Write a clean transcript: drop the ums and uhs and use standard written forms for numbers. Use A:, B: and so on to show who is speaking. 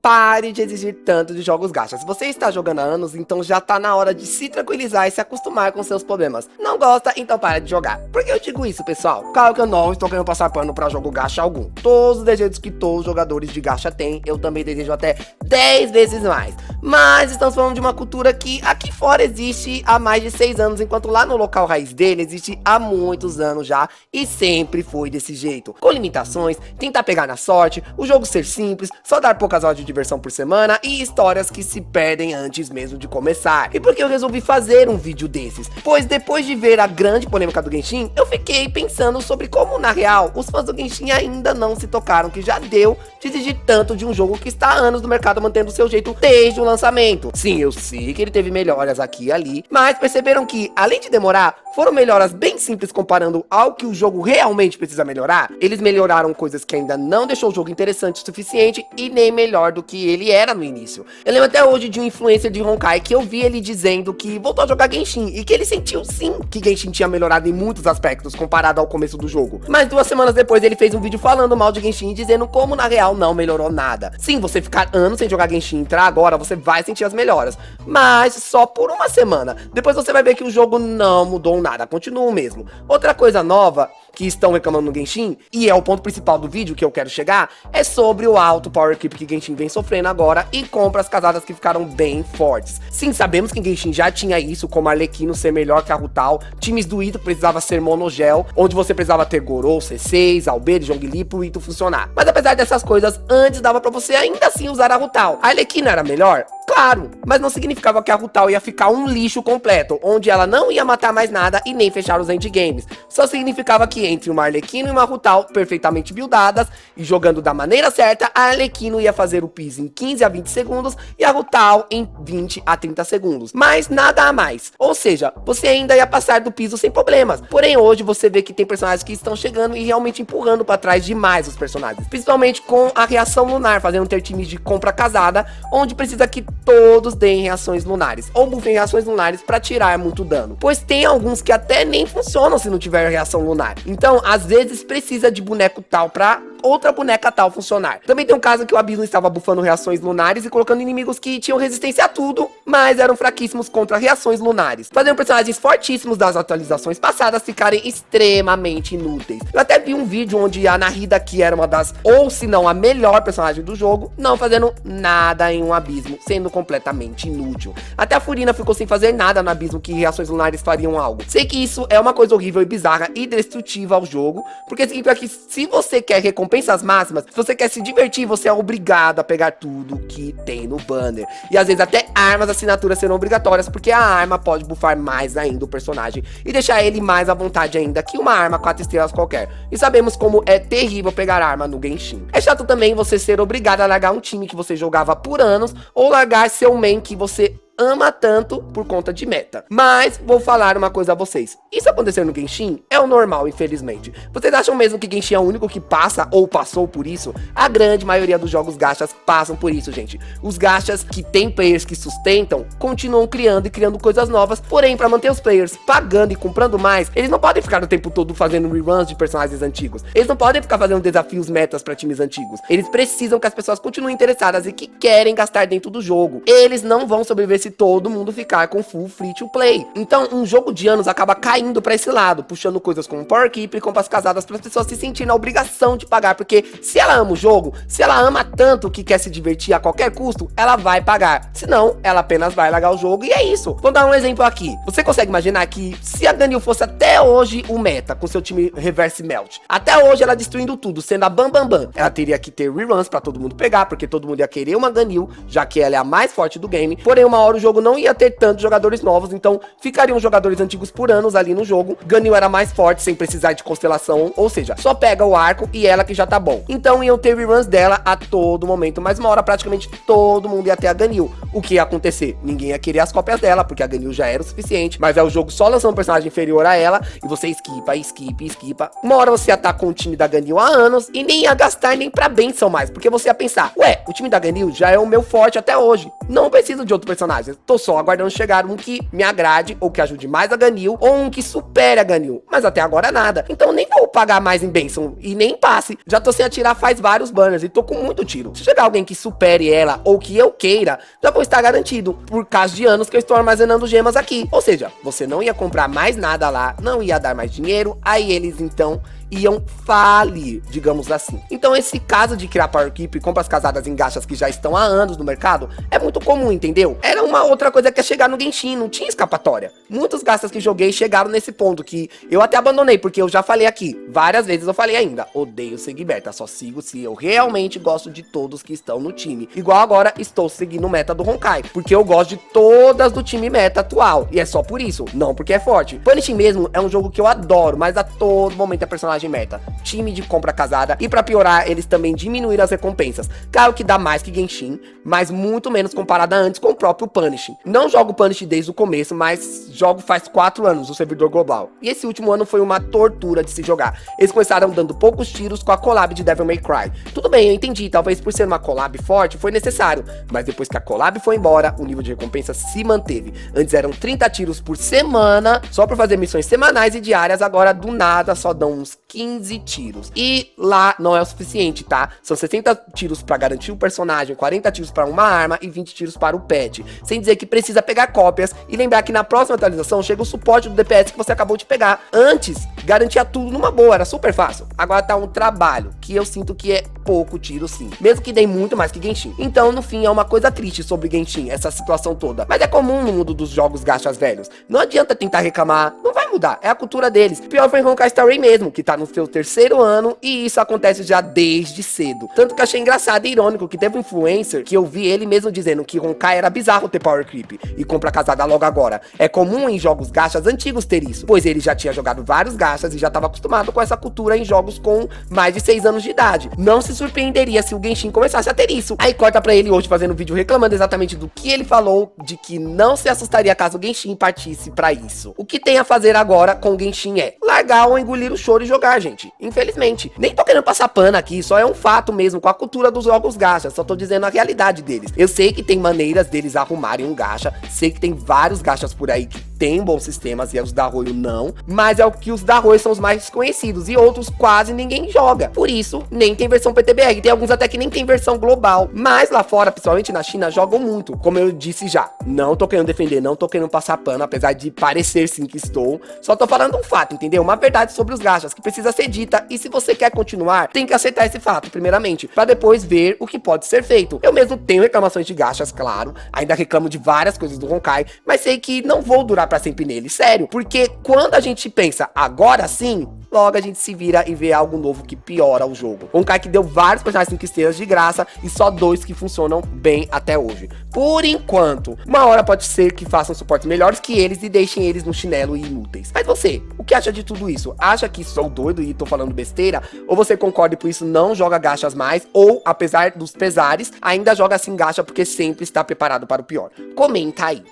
A: pare de exigir tanto de jogos gacha. Se você está jogando há anos, então já tá na hora de se tranquilizar e se acostumar com seus problemas. Não gosta? Então para de jogar. Por que eu digo isso, pessoal? Claro que eu não estou querendo passar pano pra jogo gacha algum. Todos os desejos que todos os jogadores de gacha têm, eu também desejo até 10 vezes mais. Mas estamos falando de uma cultura que aqui fora existe há mais de 6 anos, enquanto lá no local raiz dele existe há muitos anos já e sempre foi desse jeito. Com limitações, tentar pegar na sorte, o jogo ser simples, só dar poucas horas de diversão por semana e histórias que se perdem antes mesmo de começar. E por que eu resolvi fazer um vídeo desses? Pois depois de ver a grande polêmica do Genshin, eu fiquei pensando sobre como, na real, os fãs do Genshin ainda não se tocaram que já deu de exigir tanto de um jogo que está há anos no mercado mantendo o seu jeito desde o lançamento. Sim, eu sei que ele teve melhoras aqui e ali, mas perceberam que, além de demorar, foram melhoras bem simples comparando ao que o jogo realmente precisa melhorar. Eles melhoraram coisas que ainda não deixou o jogo interessante o suficiente e nem melhor do que ele era no início. Eu lembro até hoje de um influencer de Honkai que eu vi ele dizendo que voltou a jogar Genshin e que ele sentiu sim que Genshin tinha melhorado em muitos aspectos comparado ao começo do jogo. Mas 2 semanas depois ele fez um vídeo falando mal de Genshin e dizendo como na real não melhorou nada. Sim, você ficar anos sem jogar Genshin e entrar agora, você vai sentir as melhoras, mas só por 1 semana. Depois você vai ver que o jogo não mudou nada, continua o mesmo. Outra coisa nova que estão reclamando no Genshin, e é o ponto principal do vídeo que eu quero chegar, é sobre o alto power creep que Genshin vem sofrendo agora e compras casadas que ficaram bem fortes. Sim, sabemos que Genshin já tinha isso, como Arlequino ser melhor que a Rutal, times do Ito precisava ser monogel, onde você precisava ter Gorou, C6, Albedo, Zhongli pro Ito funcionar. Mas apesar dessas coisas, antes dava pra você ainda assim usar a Rutal. A Arlequino era melhor? Claro, mas não significava que a Rutal ia ficar um lixo completo, onde ela não ia matar mais nada e nem fechar os endgames. Só significava que entre uma Arlequino e uma Rutal perfeitamente buildadas e jogando da maneira certa, a Arlequino ia fazer o piso em 15 a 20 segundos e a Rutal em 20 a 30 segundos. Mas nada a mais. Ou seja, você ainda ia passar do piso sem problemas. Porém, hoje você vê que tem personagens que estão chegando e realmente empurrando para trás demais os personagens. Principalmente com a reação lunar, fazendo ter times de compra casada, onde precisa que todos deem reações lunares, ou buffem reações lunares pra tirar muito dano, pois tem alguns que até nem funcionam se não tiver reação lunar. Então, às vezes precisa de boneco tal pra outra boneca tal funcionar. Também tem um caso que o Abismo estava buffando reações lunares e colocando inimigos que tinham resistência a tudo, mas eram fraquíssimos contra reações lunares, fazendo personagens fortíssimos das atualizações passadas ficarem extremamente inúteis. Eu até vi um vídeo onde a Nahida, que era uma das, ou se não a melhor personagem do jogo, não fazendo nada em um Abismo, sendo completamente inútil. Até a Furina ficou sem fazer nada no Abismo que reações lunares fariam algo. Sei que isso é uma coisa horrível e bizarra e destrutiva ao jogo, porque significa que se você quer recompensas máximas, se você quer se divertir, você é obrigado a pegar tudo que tem no banner. E às vezes até armas assinaturas serão obrigatórias, porque a arma pode buffar mais ainda o personagem e deixar ele mais à vontade ainda que uma arma 4 estrelas qualquer. E sabemos como é terrível pegar arma no Genshin. É chato também você ser obrigado a largar um time que você jogava por anos, ou largar seu main que você ama tanto por conta de meta. Mas vou falar uma coisa a vocês. Isso acontecer no Genshin é o normal, infelizmente. Vocês acham mesmo que Genshin é o único que passa ou passou por isso? A grande maioria dos jogos gachas passam por isso, gente. Os gachas que tem players que sustentam, continuam criando e criando coisas novas. Porém, para manter os players pagando e comprando mais, eles não podem ficar o tempo todo fazendo reruns de personagens antigos. Eles não podem ficar fazendo desafios metas para times antigos. Eles precisam que as pessoas continuem interessadas e que querem gastar dentro do jogo. Eles não vão sobreviver se todo mundo ficar com full free to play. Então, um jogo de anos acaba caindo pra esse lado, puxando coisas como Power Keep e compras casadas para as pessoas se sentirem na obrigação de pagar, porque se ela ama o jogo, se ela ama tanto que quer se divertir a qualquer custo, ela vai pagar. Senão, ela apenas vai largar o jogo e é isso. Vou dar um exemplo aqui. Você consegue imaginar que se a Ganyu fosse até hoje o meta, com seu time Reverse Melt, até hoje ela destruindo tudo, sendo a Bam Bam Bam, ela teria que ter reruns pra todo mundo pegar, porque todo mundo ia querer uma Ganyu, já que ela é a mais forte do game. Porém, uma hora o jogo não ia ter tantos jogadores novos, então ficariam jogadores antigos por anos ali no jogo. Ganyu era mais forte sem precisar de constelação, ou seja, só pega o arco e ela que já tá bom. Então iam ter reruns dela a todo momento, mas uma hora praticamente todo mundo ia ter a Ganyu. O que ia acontecer? Ninguém ia querer as cópias dela, porque a Ganyu já era o suficiente, mas é o jogo só lançando um personagem inferior a ela, e você esquipa. Uma hora você ia estar com o time da Ganyu há anos, e nem ia gastar nem pra benção mais, porque você ia pensar, ué, o time da Ganyu já é o meu forte até hoje, não preciso de outro personagem. personagens. Tô só aguardando chegar um que me agrade, ou que ajude mais a Ganil, ou um que supere a Ganil. Mas até agora nada. Então nem vou pagar mais em bênção e nem passe. Já tô sem atirar faz vários banners e tô com muito tiro. Se chegar alguém que supere ela, ou que eu queira, já vou estar garantido, por causa de anos que eu estou armazenando gemas aqui. Ou seja, você não ia comprar mais nada lá, não ia dar mais dinheiro, aí eles então iam falir, digamos assim. Então esse caso de criar Power Creep e compras casadas em gachas que já estão há anos no mercado é muito comum, entendeu? Era uma outra coisa que é chegar no Genshin, não tinha escapatória. Muitos gachas que joguei chegaram nesse ponto que eu até abandonei, porque eu já falei aqui, várias vezes eu falei ainda, odeio seguir meta, só sigo se eu realmente gosto de todos que estão no time. Igual agora estou seguindo o meta do Honkai, porque eu gosto de todas do time meta atual, e é só por isso, não porque é forte. Punishing mesmo é um jogo que eu adoro, mas a todo momento é personagem meta, time de compra casada, e pra piorar, eles também diminuíram as recompensas. Claro que dá mais que Genshin, mas muito menos comparado a antes com o próprio Punishing. Não jogo Punishing desde o começo, mas jogo faz 4 anos no servidor global. E esse último ano foi uma tortura de se jogar. Eles começaram dando poucos tiros com a collab de Devil May Cry. Tudo bem, eu entendi, talvez por ser uma collab forte foi necessário, mas depois que a collab foi embora, o nível de recompensa se manteve. Antes eram 30 tiros por semana, só pra fazer missões semanais e diárias, agora do nada só dão uns 15 tiros. E lá não é o suficiente, tá? São 60 tiros pra garantir o personagem, 40 tiros pra uma arma e 20 tiros para o pet. Sem dizer que precisa pegar cópias e lembrar que na próxima atualização chega o suporte do DPS que você acabou de pegar. Antes, garantia tudo numa boa, era super fácil. Agora tá um trabalho, que eu sinto que é pouco tiro sim. Mesmo que dê muito mais que Genshin. Então, no fim, é uma coisa triste sobre Genshin, essa situação toda. Mas é comum no mundo dos jogos gachas velhos. Não adianta tentar reclamar, não vai mudar, é a cultura deles. Pior foi Honkai Star Rail mesmo, que tá no seu 3º ano, e isso acontece já desde cedo. Tanto que achei engraçado e irônico que teve um influencer que eu vi ele mesmo dizendo que Honkai era bizarro ter Power Creep e compra casada logo agora. É comum em jogos gachas antigos ter isso, pois ele já tinha jogado vários gachas e já estava acostumado com essa cultura em jogos com mais de 6 anos de idade. Não se surpreenderia se o Genshin começasse a ter isso. Aí corta pra ele hoje fazendo vídeo reclamando exatamente do que ele falou, de que não se assustaria caso o Genshin partisse pra isso. O que tem a fazer agora com o Genshin é largar ou engolir o choro e jogar, gente. Infelizmente. Nem tô querendo passar pano aqui, só é um fato mesmo com a cultura dos jogos gachas, só tô dizendo a realidade deles. Eu sei que tem maneiras deles arrumarem um gacha, sei que tem vários gachas por aí que tem bons sistemas e os da Arroio não, mas é o que os da Arroio são os mais conhecidos e outros quase ninguém joga. Por isso, nem tem versão PTBR, tem alguns até que nem tem versão global, mas lá fora, principalmente na China, jogam muito. Como eu disse já, não tô querendo defender, não tô querendo passar pano, apesar de parecer sim que estou, só tô falando um fato, entendeu? Uma verdade sobre os gachas que precisa ser dita, e se você quer continuar, tem que aceitar esse fato, primeiramente, pra depois ver o que pode ser feito. Eu mesmo tenho reclamações de gachas, claro, ainda reclamo de várias coisas do Honkai, mas sei que não vou durar pra sempre nele, sério, porque quando a gente pensa agora sim, logo a gente se vira e vê algo novo que piora o jogo. Honkai que deu vários personagens 5 estrelas de graça e só 2 que funcionam bem até hoje. Por enquanto, uma hora pode ser que façam suportes melhores que eles e deixem eles no chinelo e inúteis. Mas você, o que acha de tudo isso? Acha que sou doido e tô falando besteira? Ou você concorda e por isso não joga gachas mais? Ou, apesar dos pesares, ainda joga assim gacha porque sempre está preparado para o pior? Comenta aí.